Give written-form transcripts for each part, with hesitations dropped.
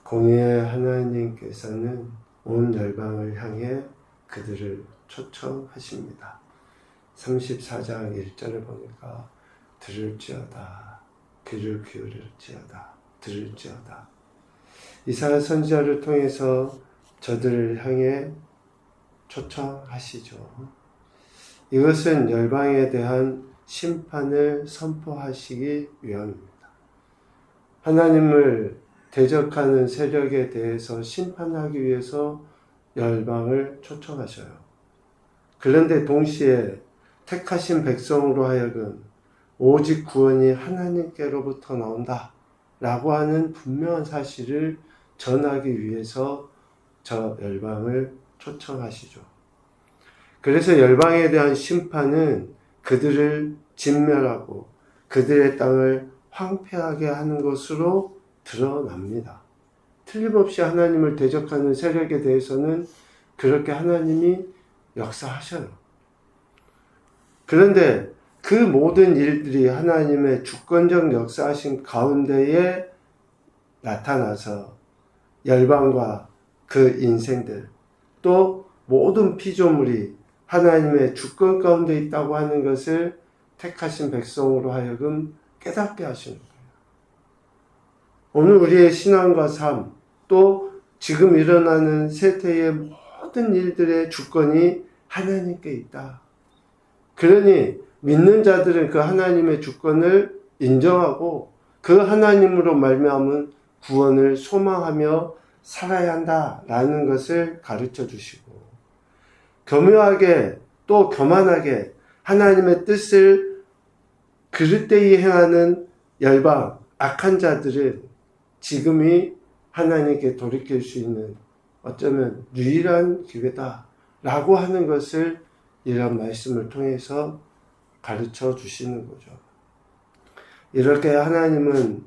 공의의 하나님께서는 온 열방을 향해 그들을 초청하십니다. 34장 1절을 보니까 들을지어다, 귀를 기울일지어다, 들을지어다. 이사야 선지자를 통해서 저들을 향해 초청하시죠. 이것은 열방에 대한 심판을 선포하시기 위함입니다. 하나님을 대적하는 세력에 대해서 심판하기 위해서 열방을 초청하셔요. 그런데 동시에 택하신 백성으로 하여금 오직 구원이 하나님께로부터 나온다 라고 하는 분명한 사실을 전하기 위해서 저 열방을 초청하시죠. 그래서 열방에 대한 심판은 그들을 진멸하고 그들의 땅을 황폐하게 하는 것으로 드러납니다. 틀림없이 하나님을 대적하는 세력에 대해서는 그렇게 하나님이 역사하셔요. 그런데 그 모든 일들이 하나님의 주권적 역사하심 가운데에 나타나서 열방과 그 인생들 또 모든 피조물이 하나님의 주권 가운데 있다고 하는 것을 택하신 백성으로 하여금 깨닫게 하시는 거예요. 오늘 우리의 신앙과 삶, 또 지금 일어나는 세태의 모든 일들의 주권이 하나님께 있다. 그러니 믿는 자들은 그 하나님의 주권을 인정하고 그 하나님으로 말미암은 구원을 소망하며 살아야 한다라는 것을 가르쳐 주시고 교묘하게 또 교만하게 하나님의 뜻을 그릇되이 행하는 열방, 악한 자들은 지금이 하나님께 돌이킬 수 있는 어쩌면 유일한 기회다라고 하는 것을 이런 말씀을 통해서 가르쳐 주시는 거죠. 이렇게 하나님은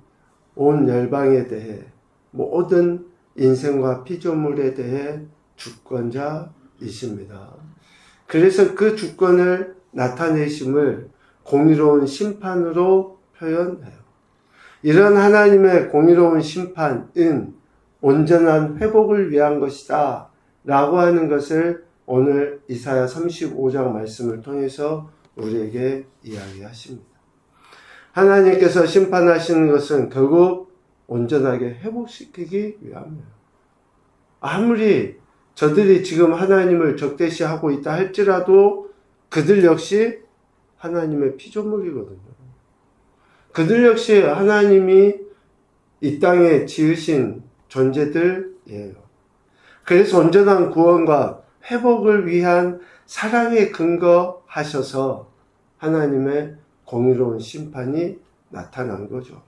온 열방에 대해 모든 인생과 피조물에 대해 주권자이십니다. 그래서 그 주권을 나타내심을 공의로운 심판으로 표현해요. 이런 하나님의 공의로운 심판은 온전한 회복을 위한 것이다 라고 하는 것을 오늘 이사야 35장 말씀을 통해서 우리에게 이야기하십니다. 하나님께서 심판하시는 것은 결국 온전하게 회복시키기 위함이에요. 아무리 저들이 지금 하나님을 적대시하고 있다 할지라도 그들 역시 하나님의 피조물이거든요. 그들 역시 하나님이 이 땅에 지으신 존재들이에요. 그래서 온전한 구원과 회복을 위한 사랑에 근거하셔서 하나님의 공의로운 심판이 나타난 거죠.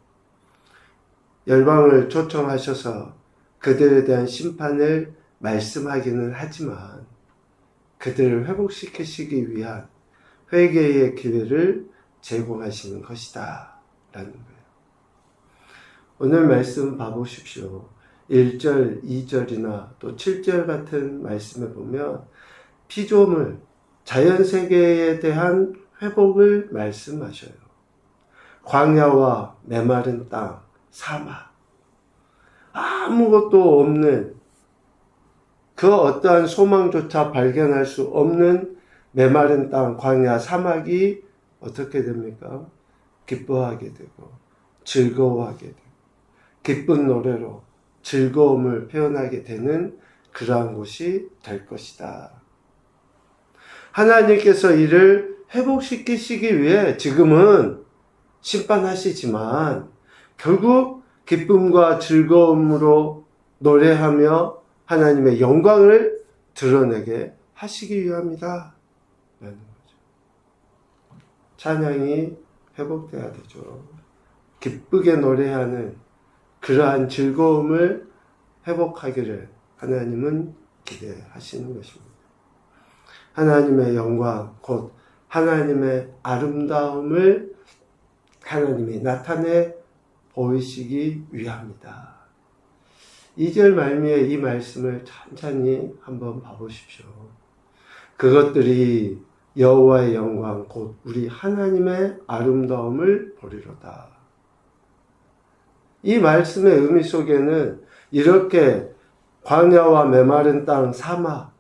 열방을 초청하셔서 그들에 대한 심판을 말씀하기는 하지만 그들을 회복시키시기 위한 회개의 기회를 제공하시는 것이다 라는 거예요. 오늘 말씀 봐보십시오. 1절, 2절이나 또 7절 같은 말씀에 보면 피조물, 자연세계에 대한 회복을 말씀하셔요. 광야와 메마른 땅, 사막, 아무것도 없는 그 어떠한 소망조차 발견할 수 없는 메마른 땅, 광야, 사막이 어떻게 됩니까? 기뻐하게 되고 즐거워하게 되고 기쁜 노래로 즐거움을 표현하게 되는 그러한 곳이 될 것이다. 하나님께서 이를 회복시키시기 위해 지금은 심판하시지만 결국 기쁨과 즐거움으로 노래하며 하나님의 영광을 드러내게 하시기 위함이다 라는 거죠. 찬양이 회복돼야 되죠. 기쁘게 노래하는 그러한 즐거움을 회복하기를 하나님은 기대하시는 것입니다. 하나님의 영광, 곧 하나님의 아름다움을 하나님이 나타내 보이시기 위함이다. 2절 말미에 이 말씀을 천천히 한번 봐보십시오. 그것들이 여호와의 영광 곧 우리 하나님의 아름다움을 보리로다. 이 말씀의 의미 속에는 이렇게 광야와 메마른 땅 사막이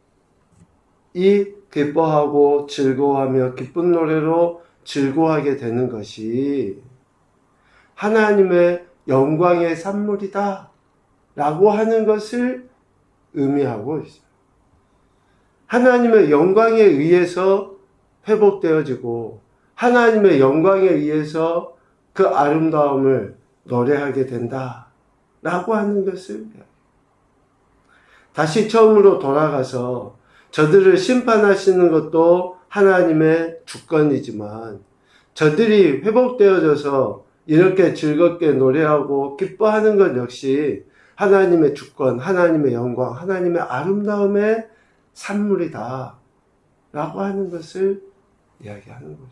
기뻐하고 즐거워하며 기쁜 노래로 즐거워하게 되는 것이 하나님의 영광의 산물이다 라고 하는 것을 의미하고 있어요. 하나님의 영광에 의해서 회복되어지고 하나님의 영광에 의해서 그 아름다움을 노래하게 된다 라고 하는 것을 다시 처음으로 돌아가서 저들을 심판하시는 것도 하나님의 주권이지만 저들이 회복되어져서 이렇게 즐겁게 노래하고 기뻐하는 것 역시 하나님의 주권, 하나님의 영광, 하나님의 아름다움의 산물이다 라고 하는 것을 이야기하는 거죠.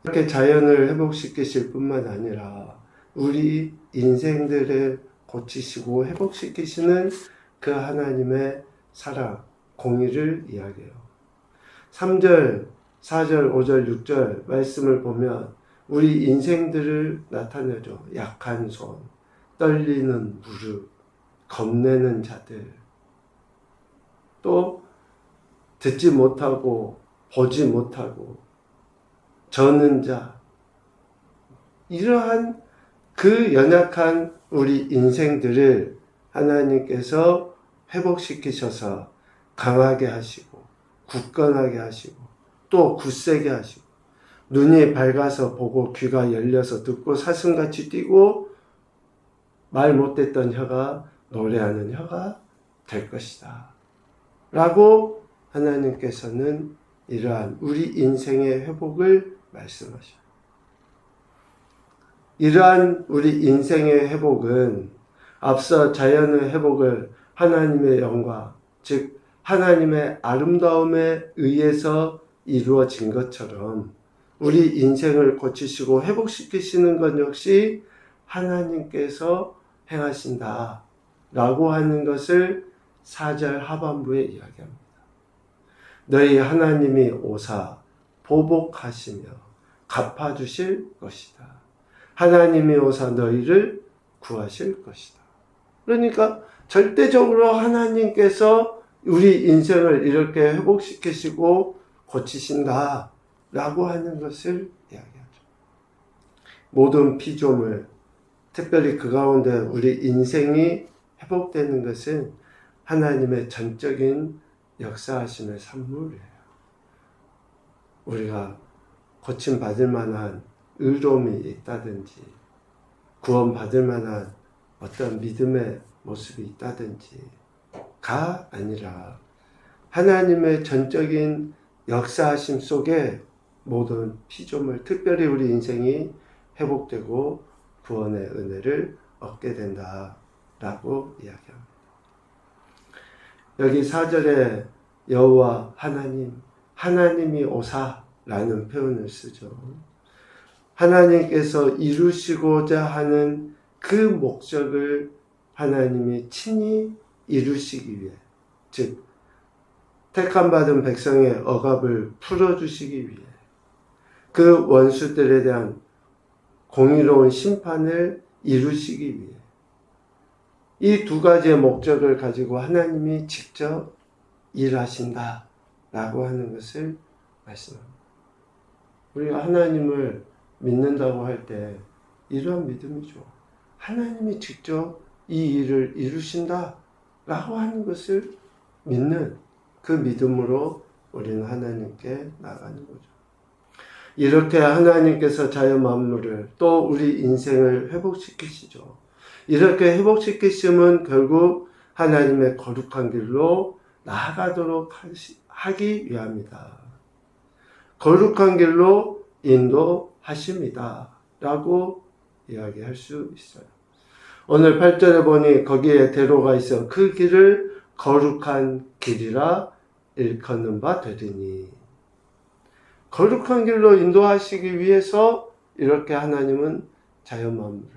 이렇게 자연을 회복시키실 뿐만 아니라 우리 인생들을 고치시고 회복시키시는 그 하나님의 사랑, 공의를 이야기해요. 3절, 4절, 5절, 6절 말씀을 보면 우리 인생들을 나타내죠. 약한 손, 떨리는 무릎, 겁내는 자들, 또 듣지 못하고 보지 못하고 저는 자, 이러한 그 연약한 우리 인생들을 하나님께서 회복시키셔서 강하게 하시고 굳건하게 하시고 또 굳세게 하시고 눈이 밝아서 보고 귀가 열려서 듣고 사슴같이 뛰고 말 못했던 혀가 노래하는 혀가 될 것이다 라고 하나님께서는 이러한 우리 인생의 회복을 말씀하셔요. 이러한 우리 인생의 회복은 앞서 자연의 회복을 하나님의 영광, 즉 하나님의 아름다움에 의해서 이루어진 것처럼 우리 인생을 고치시고 회복시키시는 것 역시 하나님께서 행하신다 라고 하는 것을 4절 하반부에 이야기합니다. 너희 하나님이 오사 보복하시며 갚아주실 것이다. 하나님이 오사 너희를 구하실 것이다. 그러니까 절대적으로 하나님께서 우리 인생을 이렇게 회복시키시고 고치신다 라고 하는 것을 이야기하죠. 모든 피조물, 특별히 그 가운데 우리 인생이 회복되는 것은 하나님의 전적인 역사하심의 산물이에요. 우리가 고침받을 만한 의로움이 있다든지 구원받을 만한 어떤 믿음의 모습이 있다든지가 아니라 하나님의 전적인 역사하심 속에 모든 피조물, 특별히 우리 인생이 회복되고 구원의 은혜를 얻게 된다라고 이야기합니다. 여기 4절에 여호와 하나님, 하나님이 오사라는 표현을 쓰죠. 하나님께서 이루시고자 하는 그 목적을 하나님이 친히 이루시기 위해, 즉 택함받은 백성의 억압을 풀어주시기 위해 그 원수들에 대한 공의로운 심판을 이루시기 위해 이 두 가지의 목적을 가지고 하나님이 직접 일하신다 라고 하는 것을 말씀합니다. 우리가 하나님을 믿는다고 할 때 이러한 믿음이죠. 하나님이 직접 이 일을 이루신다 라고 하는 것을 믿는 그 믿음으로 우리는 하나님께 나가는 거죠. 이렇게 하나님께서 자연 만물을 또 우리 인생을 회복시키시죠. 이렇게 회복시키심은 결국 하나님의 거룩한 길로 나아가도록 하기 위함이다. 거룩한 길로 인도하십니다. 라고 이야기할 수 있어요. 오늘 8절에 보니 거기에 대로가 있어 그 길을 거룩한 길이라 일컫는 바 되리니, 거룩한 길로 인도하시기 위해서 이렇게 하나님은 자연 만물을,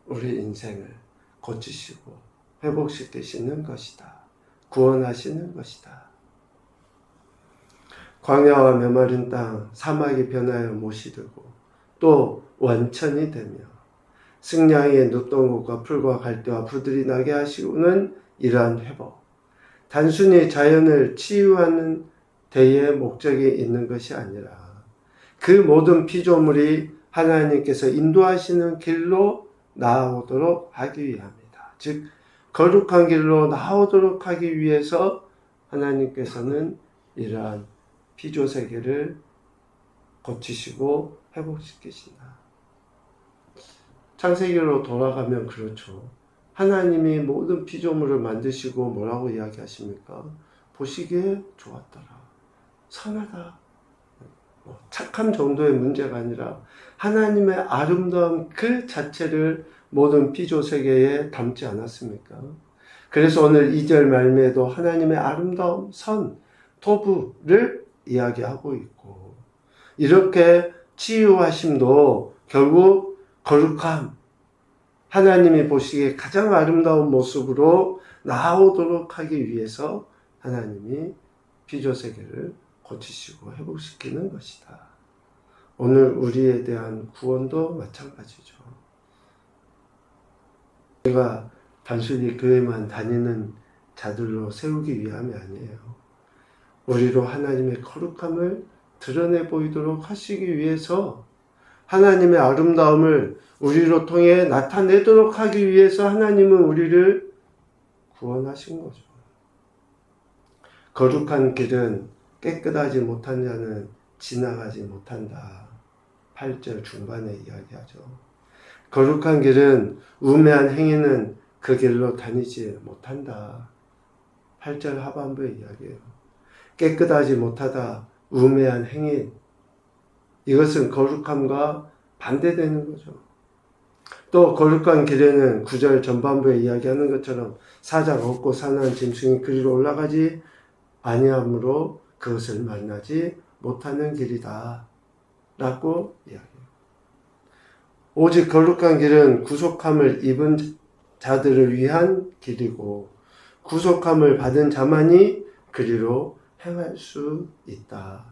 우리 인생을 고치시고 회복시키시는 것이다. 구원하시는 것이다. 광야와 메마른 땅, 사막이 변하여 못이 되고 또 원천이 되며 승냥이의 눕던 곳과 풀과 갈대와 부들이 나게 하시고는 이러한 회복, 단순히 자연을 치유하는 데에 목적이 있는 것이 아니라 그 모든 피조물이 하나님께서 인도하시는 길로 나아오도록 하기 위함이다. 즉 거룩한 길로 나아오도록 하기 위해서 하나님께서는 이러한 피조세계를 고치시고 회복시키신다. 창세기로 돌아가면 그렇죠. 하나님이 모든 피조물을 만드시고 뭐라고 이야기하십니까? 보시기에 좋았더라. 선하다. 착함 정도의 문제가 아니라 하나님의 아름다움 그 자체를 모든 피조세계에 담지 않았습니까? 그래서 오늘 2절 말미에도 하나님의 아름다움, 선, 토부를 이야기하고 있고 이렇게 치유하심도 결국 거룩함, 하나님이 보시기에 가장 아름다운 모습으로 나아오도록 하기 위해서 하나님이 피조세계를 고치시고 회복시키는 것이다. 오늘 우리에 대한 구원도 마찬가지죠. 우리가 단순히 교회만 다니는 자들로 세우기 위함이 아니에요. 우리로 하나님의 거룩함을 드러내 보이도록 하시기 위해서 하나님의 아름다움을 우리로 통해 나타내도록 하기 위해서 하나님은 우리를 구원하신 거죠. 거룩한 길은 깨끗하지 못한 자는 지나가지 못한다. 8절 중반에 이야기하죠. 거룩한 길은 우매한 행위는 그 길로 다니지 못한다. 8절 하반부에 이야기해요. 깨끗하지 못하다, 우매한 행위. 이것은 거룩함과 반대되는 거죠. 또 거룩한 길에는 9절 전반부에 이야기하는 것처럼 사자가 없고 사나운 짐승이 그리로 올라가지 아니하므로 그것을 만나지 못하는 길이다 라고 이야기해요. 오직 거룩한 길은 구속함을 입은 자들을 위한 길이고 구속함을 받은 자만이 그리로 행할 수 있다.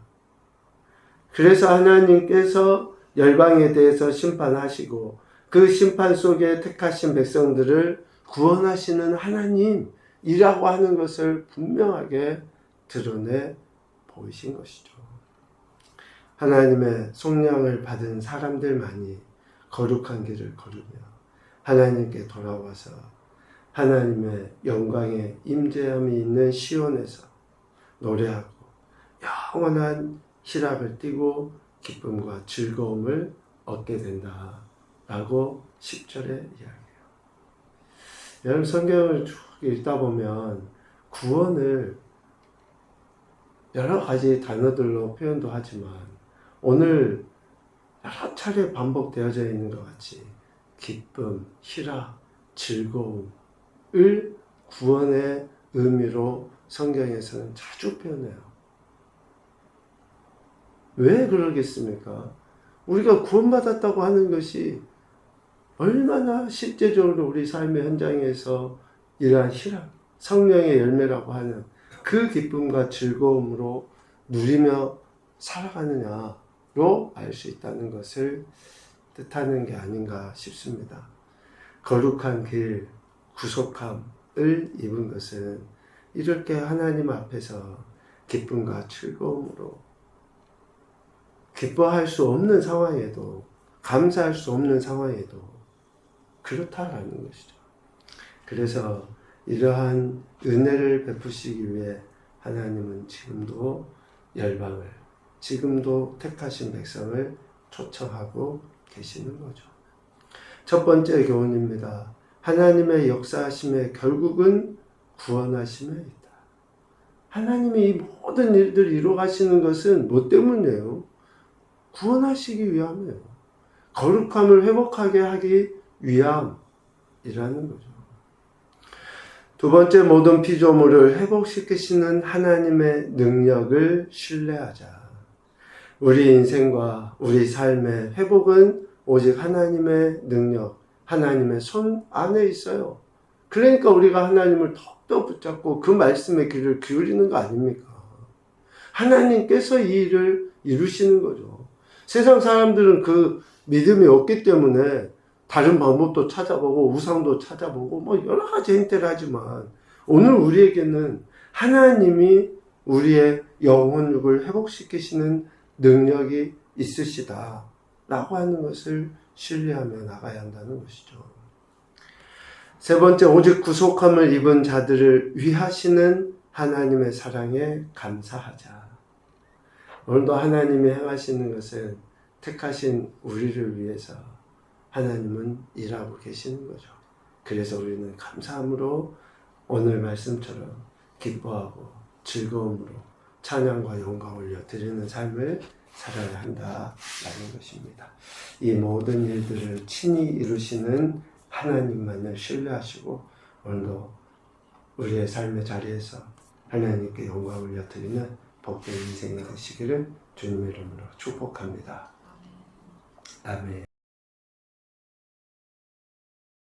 그래서 하나님께서 열방에 대해서 심판하시고 그 심판 속에 택하신 백성들을 구원하시는 하나님이라고 하는 것을 분명하게 드러내 보이신 것이죠. 하나님의 속량을 받은 사람들만이 거룩한 길을 걸으며 하나님께 돌아와서 하나님의 영광의 임재함이 있는 시온에서 노래하고 영원한 희락을 띠고 기쁨과 즐거움을 얻게 된다 라고 10절에 이야기해요. 여러분 성경을 쭉 읽다 보면 구원을 여러 가지 단어들로 표현도 하지만 오늘 여러 차례 반복되어져 있는 것 같이 기쁨, 희락, 즐거움을 구원의 의미로 성경에서는 자주 표현해요. 왜 그러겠습니까? 우리가 구원받았다고 하는 것이 얼마나 실제적으로 우리 삶의 현장에서 이러한 희락, 성령의 열매라고 하는 그 기쁨과 즐거움으로 누리며 살아가느냐로 알 수 있다는 것을 뜻하는 게 아닌가 싶습니다. 거룩한 길, 구속함을 입은 것은 이렇게 하나님 앞에서 기쁨과 즐거움으로 기뻐할 수 없는 상황에도 감사할 수 없는 상황에도 그렇다라는 것이죠. 그래서 이러한 은혜를 베푸시기 위해 하나님은 지금도 열방을, 지금도 택하신 백성을 초청하고 계시는 거죠. 첫 번째 교훈입니다. 하나님의 역사하심의 결국은 구원하심에 있다. 하나님이 이 모든 일들을 이루어가시는 것은 뭐 때문이에요? 구원하시기 위함이에요. 거룩함을 회복하게 하기 위함이라는 거죠. 두 번째, 모든 피조물을 회복시키시는 하나님의 능력을 신뢰하자. 우리 인생과 우리 삶의 회복은 오직 하나님의 능력, 하나님의 손 안에 있어요. 그러니까 우리가 하나님을 더욱더 붙잡고 그 말씀에 귀를 기울이는 거 아닙니까? 하나님께서 이 일을 이루시는 거죠. 세상 사람들은 그 믿음이 없기 때문에 다른 방법도 찾아보고 우상도 찾아보고 뭐 여러 가지 행태를 하지만 오늘 우리에게는 하나님이 우리의 영혼육을 회복시키시는 능력이 있으시다 라고 하는 것을 신뢰하며 나가야 한다는 것이죠. 세 번째, 오직 구속함을 입은 자들을 위하시는 하나님의 사랑에 감사하자. 오늘도 하나님이 행하시는 것은 택하신 우리를 위해서 하나님은 일하고 계시는 거죠. 그래서 우리는 감사함으로 오늘 말씀처럼 기뻐하고 즐거움으로 찬양과 영광 올려 드리는 삶을 살아야 한다라는 것입니다. 이 모든 일들을 친히 이루시는 하나님만을 신뢰하시고 오늘도 우리의 삶의 자리에서 하나님께 영광 올려 드리는 복된 인생이 되시기를 주님의 이름으로 축복합니다. 아멘.